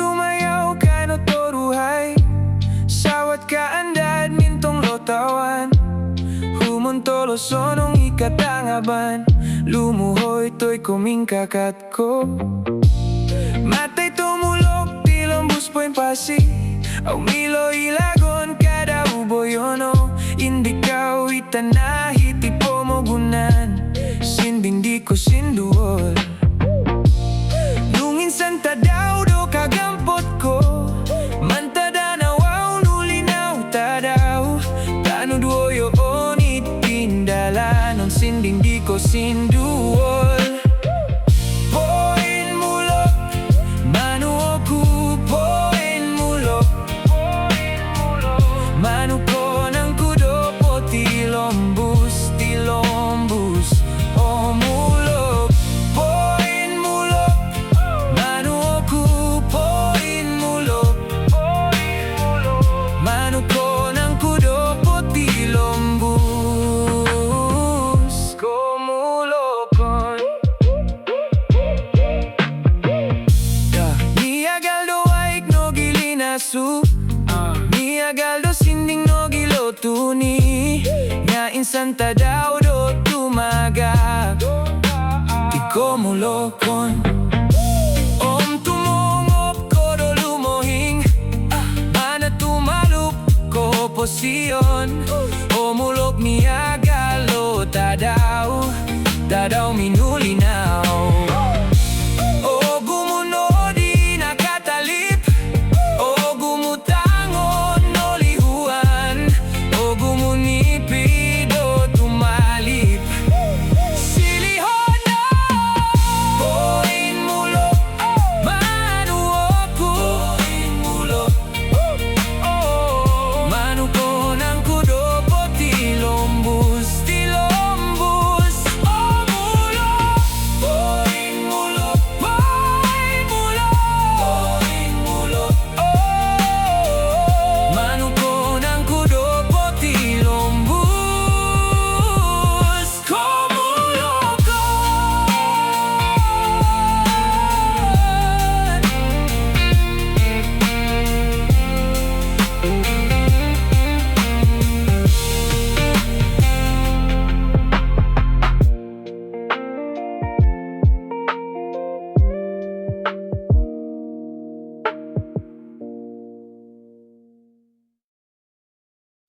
sumayaw ka no toruhay. Sawat ka andad mintong lotawan. Humuntolo sonong ikatangaban. Lumuhoy to'y kumingkakat ko. Matay tumulok tilambus po'y pasi. Au milo ilagon kada uboyono. Indikaw itanahi tipo mogunan. Sinding di ko sinduol. Nung insan tadaw do kagampot ko. Mantada na wow nulinaw tadaw. Tano duoyo on itindala. Nung sinding di ko sinduol. Poin mulok manuoku. Poin mulok manu ko ng kudo po tilombus. Tilombus o mulok. Poin mulok manuoku. Poin mulok manu ko ng kudo po tilombus. Kumulokon Niagaldo ay no gilinasu. Niagaldo sinding no gilotuni. Nga insan tadaw do tumagak. Di ko mulokon. Om tumungop ko do lumohing. Mana tumalup ko posisyon.